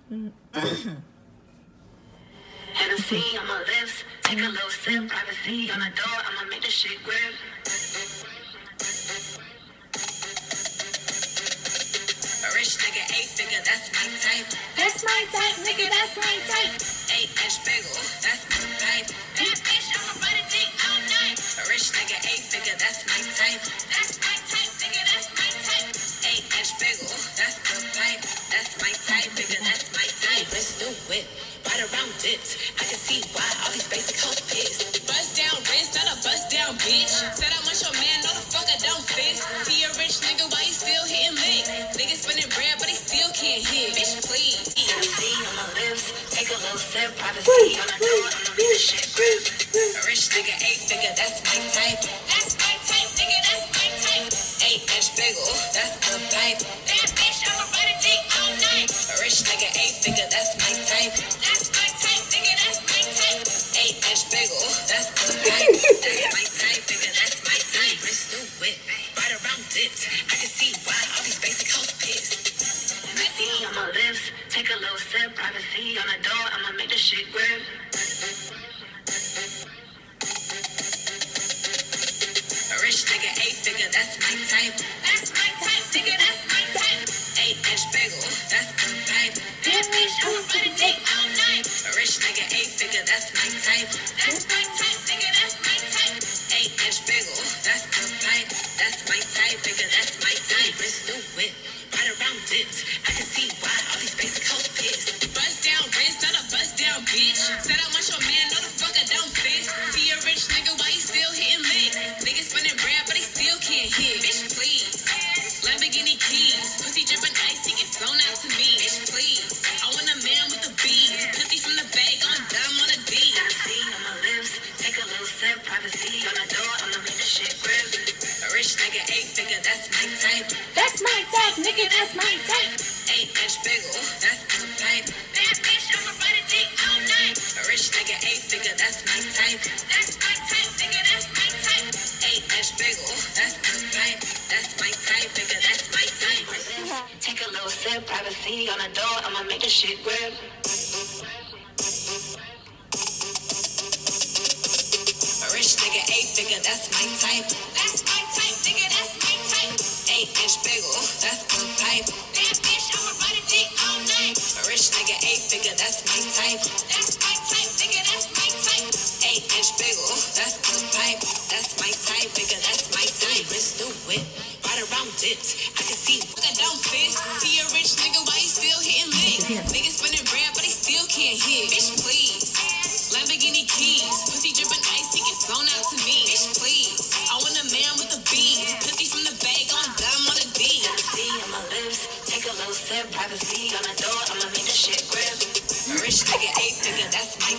Hennessy on my lips, take a little sip, privacy on the door, I'ma make this shit grip. A rich nigga, 8-figure, that's my type. That's my type, nigga, that's my type. 8-inch bagel, that's my type. That bitch, I'ma ride a dick all night. A rich nigga, 8-figure, that's my type. That's my type, nigga, that's my type. 8-inch bagel, that's the pipe. That's my type, nigga, that's my type. Let's do it, right around dips. I can see why all these basic hoes pissed. Bust down wrist, not a bust down bitch. Said I want your man, no the fuck I don't fit. He a rich nigga, why he still hitting licks? Niggas spending bread, but he still can't hit. Bitch, please. Hennessy on my lips, take a little sip, privacy on the door, I'ma make this shit grip. A rich nigga, 8-figure, that's my type. That's my type, nigga, that's my type. 8-inch bagel, that's the pipe. That bitch, I'ma ride a dick all night. A rich nigga, 8-figure, that's my type. That's my type, nigga, that's my type. 8-inch bagel, that's the pipe. That's my type, nigga, that's my type. Let's do it, right around dips. I can see why all these basic hoes pissed. Hennessy on my lips, take a little sip, privacy on the door, I'ma make this shit grip. A rich nigga, 8-figure, that's my type. That's my type, nigga, that's my type. 8-inch bagel, that's the pipe. That bitch, I'ma ride a dick all night. A rich nigga, 8-figure, that's my type. That's my type, nigga, that's my type. 8-inch bagel, that's the pipe. That's my type, nigga, that's my type. Let's do it, right around dips. I can see why all these basic hoes pissed. Bust down wrist, not a bust down bitch. Said I want your man, no the fuck I don't fit. He a rich nigga, why he still hitting licks? Niggas spending bread, but he still can't hit. Bitch, please. Lamborghini keys, pussy dripping ice, he get flown out to me. Bitch, please. I want a man with the beans, pussy from the bag on dumb on a D. Hennessy on my lips, take a little sip, privacy on the door, I'ma make this shit grip. A rich nigga, 8-figure, that's my type. That's my type, nigga, that's my type. 8-inch bagel, that's the pipe. That bitch, I'ma ride a dick all night. A rich nigga, 8-figure, that's my type. That's my type, nigga, that's my type. 8-inch bagel, that's the pipe. That's my type, nigga, that's my type. Take a little sip, privacy on the door, I'ma make this shit grip. A rich nigga, 8-figure, that's my type. That's my type, nigga, that's my type. 8-inch bagel, that's the pipe. That bitch, I'ma ride a dick all night. A rich nigga, 8-figure, that's my type. That's my type, nigga, that's my type. 8-inch bagel, that's the pipe. That's my type, nigga, that's my type. Let's do it, right around dips. I can see Fuck I don't fit. He a rich nigga, why he still hitting licks? Niggas spending bread, but he still can't hit. Bitch, please. Lamborghini keys, pussy dripping ice, he get flown out to me. Bitch, please. I want a man with the beans, pussy from the bag on dumb on a D. Hennessy on my lips, take a little sip, privacy on the door, I'ma make this shit grip. A rich nigga, 8-figure, that's my